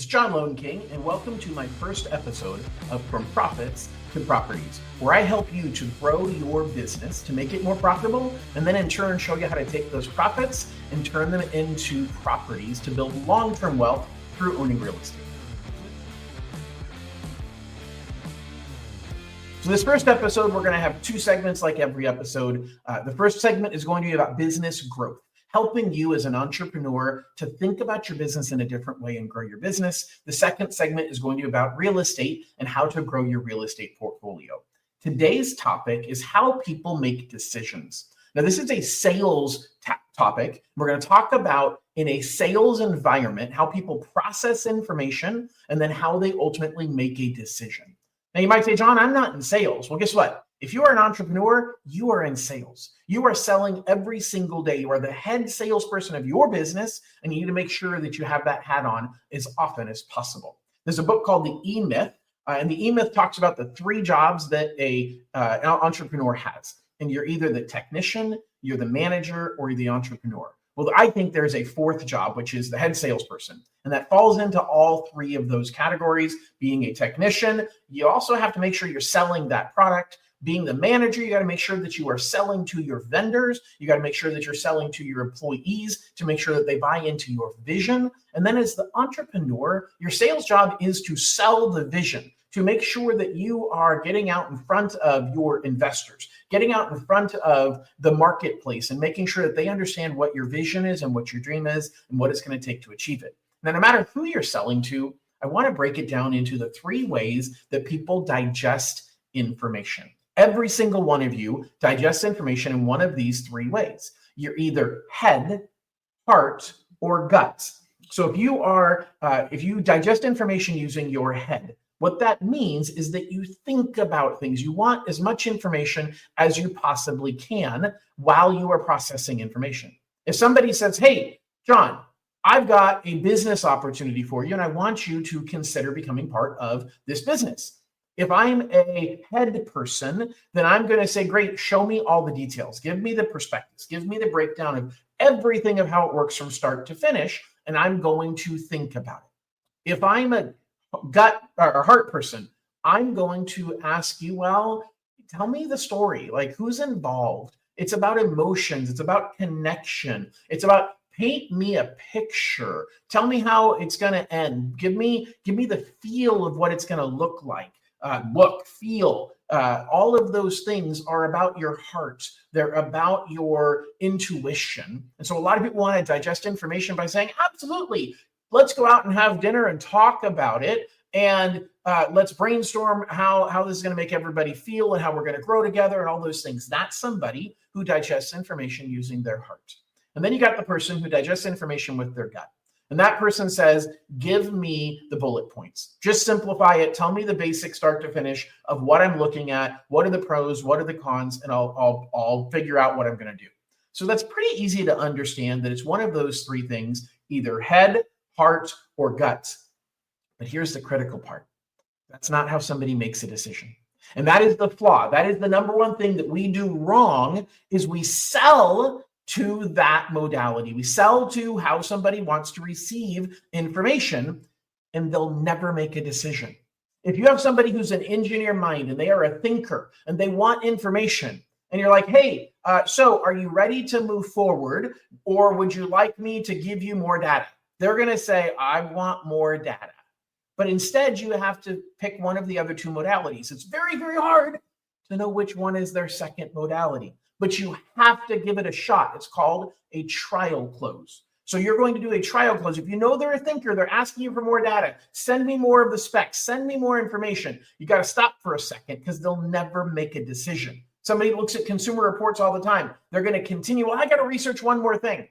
John Lone King, and welcome to my first episode of From Profits to Properties, where I help you to grow your business, to make it more profitable, and then in turn show you how to take those profits and turn them into properties to build long-term wealth through owning real estate. So this first episode, we're going to have two segments like every episode. The first segment is going to be about business growth, helping you as an entrepreneur to think about your business in a different way and grow your business. The second segment is going to be about real estate and how to grow your real estate portfolio. Today's topic is how people make decisions. Now, this is a sales topic. We're going to talk about in a sales environment, how people process information and then how they ultimately make a decision. Now, you might say, John, I'm not in sales. Well, guess what? If you are an entrepreneur, you are in sales. You are selling every single day. You are the head salesperson of your business, and you need to make sure that you have that hat on as often as possible. There's a book called The E-Myth, and The E-Myth talks about the three jobs that an entrepreneur has. And you're either the technician, you're the manager, or you're the entrepreneur. Well, I think there's a fourth job, which is the head salesperson. And that falls into all three of those categories. Being a technician, you also have to make sure you're selling that product. Being the manager, you got to make sure that you are selling to your vendors. You got to make sure that you're selling to your employees to make sure that they buy into your vision. And then as the entrepreneur, your sales job is to sell the vision, to make sure that you are getting out in front of your investors, getting out in front of the marketplace and making sure that they understand what your vision is and what your dream is and what it's going to take to achieve it. Now, no matter who you're selling to, I want to break it down into the three ways that people digest information. Every single one of you digests information in one of these three ways. You're either head, heart, or gut. So if you digest information using your head, what that means is that you think about things. You want as much information as you possibly can while you are processing information. If somebody says, hey, John, I've got a business opportunity for you, and I want you to consider becoming part of this business. If I'm a head person, then I'm going to say, great, show me all the details. Give me the prospectus. Give me the breakdown of everything of how it works from start to finish, and I'm going to think about it. If I'm a gut or heart person, I'm going to ask you, well, tell me the story. Like, who's involved? It's about emotions. It's about connection. It's about paint me a picture. Tell me how it's going to end. Give me the feel of what it's going to look like. Feel. All of those things are about your heart. They're about your intuition. And so a lot of people want to digest information by saying, absolutely, let's go out and have dinner and talk about it. And let's brainstorm how this is going to make everybody feel and how we're going to grow together and all those things. That's somebody who digests information using their heart. And then you got the person who digests information with their gut. And that person says, give me the bullet points. Just simplify it. Tell me the basic start to finish of what I'm looking at. What are the pros? What are the cons? And I'll figure out what I'm going to do. So that's pretty easy to understand that it's one of those three things, either head, heart, or gut. But here's the critical part. That's not how somebody makes a decision. And that is the flaw. That is the number one thing that we do wrong is we sell to that modality. We sell to how somebody wants to receive information, and they'll never make a decision. If you have somebody who's an engineer mind and they are a thinker and they want information, and you're like, hey, so are you ready to move forward, or would you like me to give you more data? They're going to say, I want more data. But instead, you have to pick one of the other two modalities. It's very, very hard to know which one is their second modality. But you have to give it a shot. It's called a trial close. So you're going to do a trial close. If you know they're a thinker, they're asking you for more data, send me more of the specs, send me more information. You got to stop for a second because they'll never make a decision. Somebody looks at consumer reports all the time. They're going to continue, well, I got to research one more thing.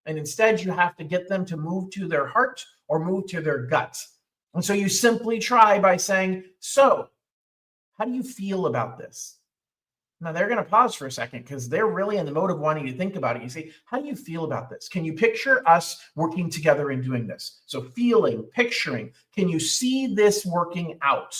And instead, you have to get them to move to their heart or move to their guts. And so you simply try by saying, so how do you feel about this? Now, they're going to pause for a second because they're really in the mode of wanting to think about it. You say, how do you feel about this? Can you picture us working together in doing this? So feeling, picturing, can you see this working out?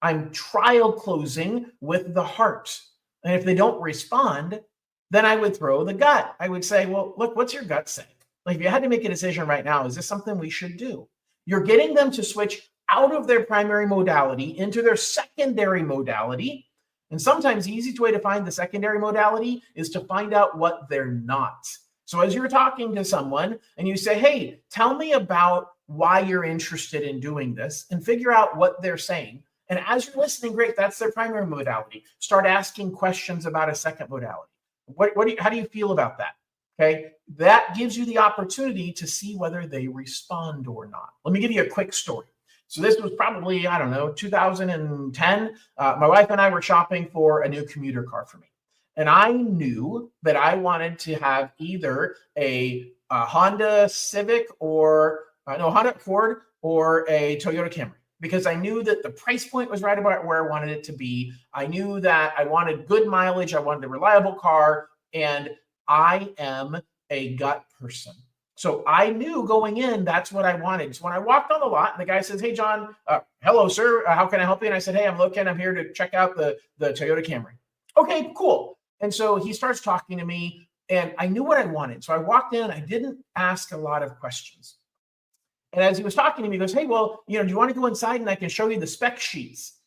I'm trial closing with the heart. And if they don't respond, then I would throw the gut. I would say, well, look, what's your gut say? Like, if you had to make a decision right now, is this something we should do? You're getting them to switch out of their primary modality into their secondary modality. And sometimes the easiest way to find the secondary modality is to find out what they're not. So as you're talking to someone and you say, hey, tell me about why you're interested in doing this, and figure out what they're saying. And as you're listening, great, that's their primary modality. Start asking questions about a second modality. How do you feel about that? Okay, that gives you the opportunity to see whether they respond or not. Let me give you a quick story. So this was probably, 2010. My wife and I were shopping for a new commuter car for me. And I knew that I wanted to have either a Honda Civic or Honda Accord or a Toyota Camry, because I knew that the price point was right about where I wanted it to be. I knew that I wanted good mileage. I wanted a reliable car, and I am a gut person. So I knew going in, that's what I wanted. So when I walked on the lot, and the guy says, hey, John, hello, sir. How can I help you? And I said, hey, I'm here to check out the Toyota Camry. Okay, cool. And so he starts talking to me, and I knew what I wanted. So I walked in, I didn't ask a lot of questions. And as he was talking to me, he goes, hey, well, do you want to go inside and I can show you the spec sheets?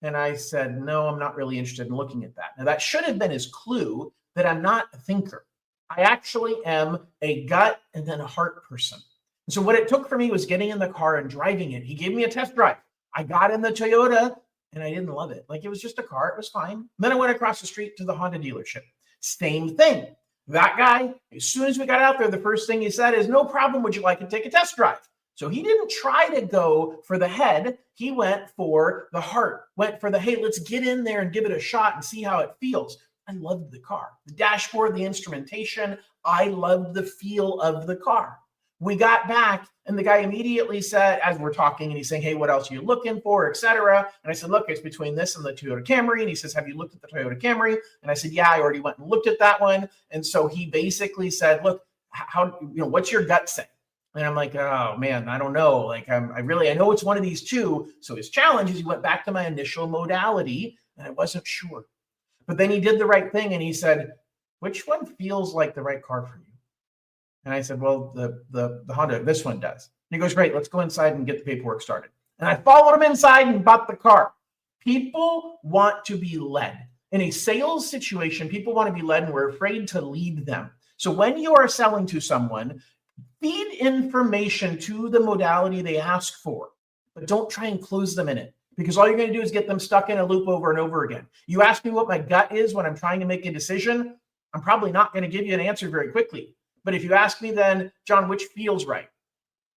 And I said, no, I'm not really interested in looking at that. Now, that should have been his clue that I'm not a thinker. I actually am a gut and then a heart person. And so what it took for me was getting in the car and driving it. He gave me a test drive. I got in the Toyota and I didn't love it. Like, it was just a car. It was fine. Then I went across the street to the Honda dealership. Same thing. That guy, as soon as we got out there, the first thing he said is, no problem. Would you like to take a test drive? So he didn't try to go for the head. He went for the heart, went for the, hey, let's get in there and give it a shot and see how it feels. I loved the car, the dashboard, the instrumentation. I loved the feel of the car. We got back and the guy immediately said, as we're talking, and he's saying, hey, what else are you looking for, et cetera. And I said, look, it's between this and the Toyota Camry. And he says, have you looked at the Toyota Camry? And I said, yeah, I already went and looked at that one. And so he basically said, look, what's your gut say? And I'm like, oh man, I don't know. Like, I know it's one of these two. So his challenge is he went back to my initial modality and I wasn't sure. But then he did the right thing and he said, which one feels like the right car for you? And I said, well, the Honda, this one does. And he goes, great, let's go inside and get the paperwork started. And I followed him inside and bought the car. People want to be led. In a sales situation, people want to be led and we're afraid to lead them. So when you are selling to someone, feed information to the modality they ask for, but don't try and close them in it, because all you're going to do is get them stuck in a loop over and over again. You ask me what my gut is when I'm trying to make a decision, I'm probably not going to give you an answer very quickly. But if you ask me then, John, which feels right?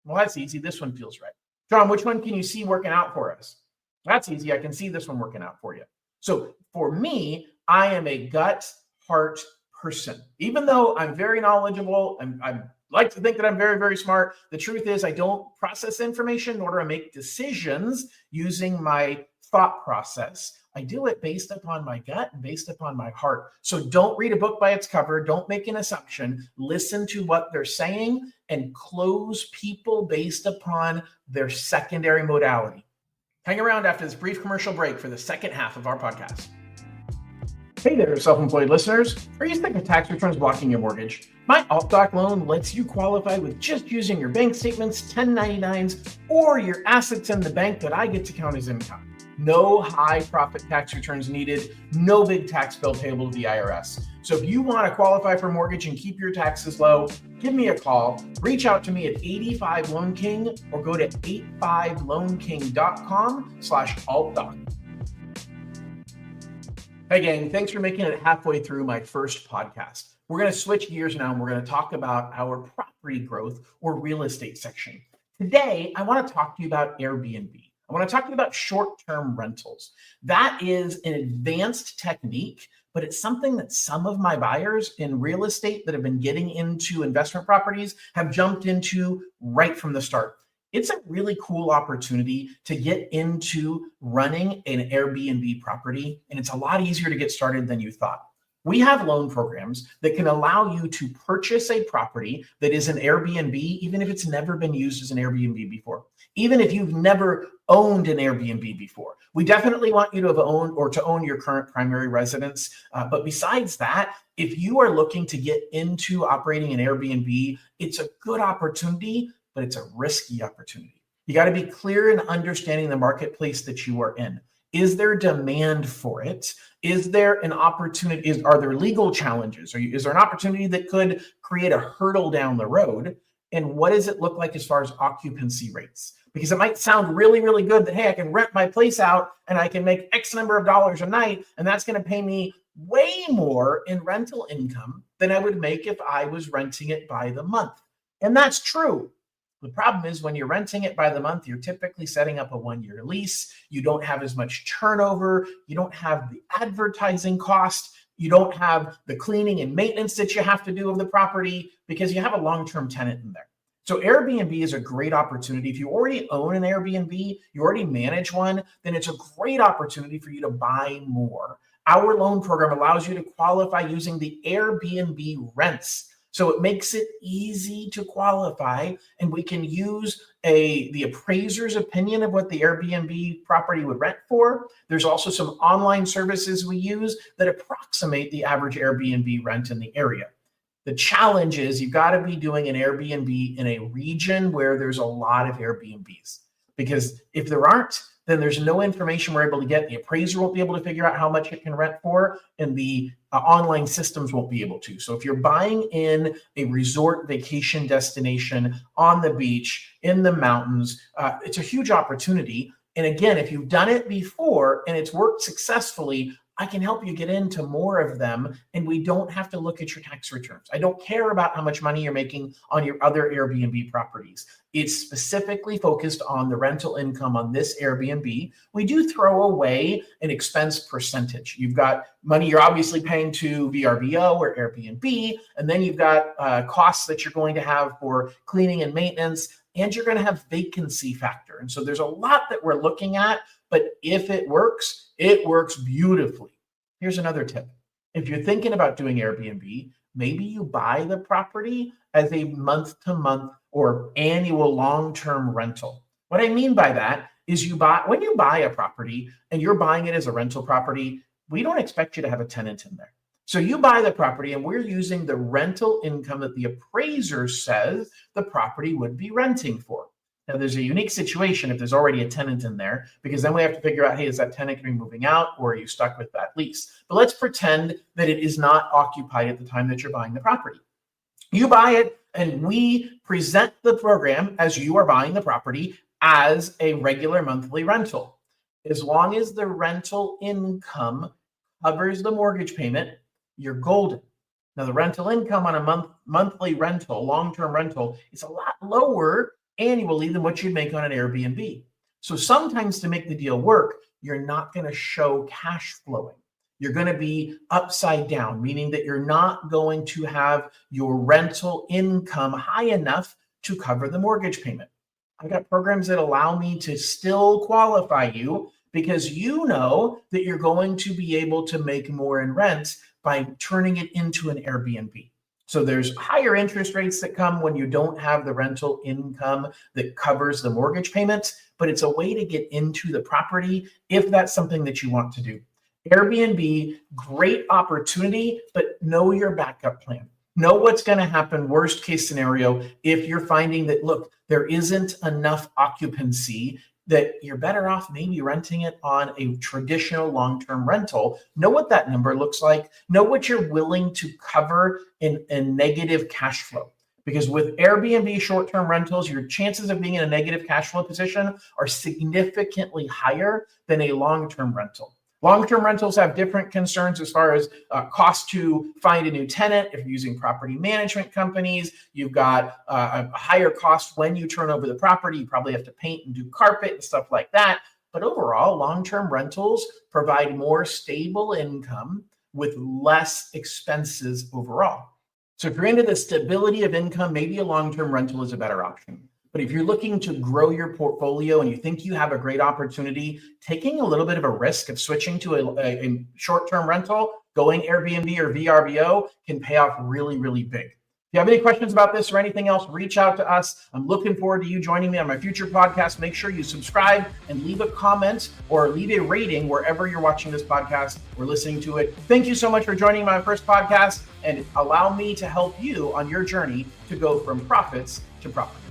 Well, that's easy. This one feels right. John, which one can you see working out for us? That's easy. I can see this one working out for you. So for me, I am a gut heart person. Even though I'm very knowledgeable, I like to think that I'm very, very smart. The truth is I don't process information, nor do I make decisions using my thought process. I do it based upon my gut and based upon my heart. So don't read a book by its cover. Don't make an assumption. Listen to what they're saying and close people based upon their secondary modality. Hang around after this brief commercial break for the second half of our podcast. Hey there, self-employed listeners. Are you sick of tax returns blocking your mortgage? My AltDoc loan lets you qualify with just using your bank statements, 1099s, or your assets in the bank that I get to count as income. No high profit tax returns needed, no big tax bill payable to the IRS. So if you want to qualify for mortgage and keep your taxes low, give me a call. Reach out to me at 85 Loan King or go to 85loanking.com/AltDoc. Hey gang, thanks for making it halfway through my first podcast. We're going to switch gears now and we're going to talk about our property growth or real estate section. Today, I want to talk to you about Airbnb. I want to talk to you about short-term rentals. That is an advanced technique, but it's something that some of my buyers in real estate that have been getting into investment properties have jumped into right from the start. It's a really cool opportunity to get into running an Airbnb property, and it's a lot easier to get started than you thought. We have loan programs that can allow you to purchase a property that is an Airbnb, even if it's never been used as an Airbnb before, even if you've never owned an Airbnb before. We definitely want you to have owned or to own your current primary residence. But besides that, if you are looking to get into operating an Airbnb, it's a good opportunity, but it's a risky opportunity. You got to be clear in understanding the marketplace that you are in. Is there demand for it? Is there an opportunity? Are there legal challenges? Is there an opportunity that could create a hurdle down the road? And what does it look like as far as occupancy rates? Because it might sound really, really good that, hey, I can rent my place out and I can make X number of dollars a night, and that's going to pay me way more in rental income than I would make if I was renting it by the month. And that's true. The problem is when you're renting it by the month, you're typically setting up a 1-year lease. You don't have as much turnover. You don't have the advertising cost. You don't have the cleaning and maintenance that you have to do of the property because you have a long-term tenant in there. So Airbnb is a great opportunity. If you already own an Airbnb, you already manage one, then it's a great opportunity for you to buy more. Our loan program allows you to qualify using the Airbnb rents. So it makes it easy to qualify, and we can use the appraiser's opinion of what the Airbnb property would rent for. There's also some online services we use that approximate the average Airbnb rent in the area. The challenge is you've got to be doing an Airbnb in a region where there's a lot of Airbnbs, because if there aren't, then there's no information we're able to get. The appraiser won't be able to figure out how much it can rent for, and the online systems won't be able to. So if you're buying in a resort vacation destination on the beach, in the mountains, it's a huge opportunity. And again, if you've done it before and it's worked successfully, I can help you get into more of them, and we don't have to look at your tax returns. I don't care about how much money you're making on your other Airbnb properties. It's specifically focused on the rental income on this Airbnb. We do throw away an expense percentage. You've got money you're obviously paying to VRBO or Airbnb, and then you've got costs that you're going to have for cleaning and maintenance, and you're going to have vacancy factor. And so there's a lot that we're looking at, but if it works beautifully. Here's another tip. If you're thinking about doing Airbnb, maybe you buy the property as a month-to-month or annual long-term rental. What I mean by that is when you buy a property and you're buying it as a rental property, we don't expect you to have a tenant in there. So you buy the property and we're using the rental income that the appraiser says the property would be renting for. Now, there's a unique situation if there's already a tenant in there, because then we have to figure out, hey, is that tenant going to be moving out, or are you stuck with that lease? But let's pretend that it is not occupied at the time that you're buying the property. You buy it, and we present the program as you are buying the property as a regular monthly rental. As long as the rental income covers the mortgage payment, you're golden. Now, the rental income on a monthly rental, long-term rental, is a lot lower annually than what you'd make on an Airbnb. So sometimes to make the deal work, you're not going to show cash flowing. You're going to be upside down, meaning that you're not going to have your rental income high enough to cover the mortgage payment. I've got programs that allow me to still qualify you because you know that you're going to be able to make more in rent by turning it into an Airbnb. So there's higher interest rates that come when you don't have the rental income that covers the mortgage payments, but it's a way to get into the property if that's something that you want to do. Airbnb, great opportunity, but know your backup plan. Know what's going to happen, worst case scenario, if you're finding that, look, there isn't enough occupancy, that you're better off maybe renting it on a traditional long-term rental. Know what that number looks like. Know what you're willing to cover in negative cash flow. Because with Airbnb short-term rentals, your chances of being in a negative cash flow position are significantly higher than a long-term rental. Long-term rentals have different concerns as far as cost to find a new tenant. If you're using property management companies, you've got a higher cost when you turn over the property. You probably have to paint and do carpet and stuff like that. But overall, long-term rentals provide more stable income with less expenses overall. So if you're into the stability of income, maybe a long-term rental is a better option. But if you're looking to grow your portfolio and you think you have a great opportunity, taking a little bit of a risk of switching to a short-term rental, going Airbnb or VRBO can pay off really, really big. If you have any questions about this or anything else, reach out to us. I'm looking forward to you joining me on my future podcast. Make sure you subscribe and leave a comment or leave a rating wherever you're watching this podcast or listening to it. Thank you so much for joining my first podcast, and allow me to help you on your journey to go from profits to profit.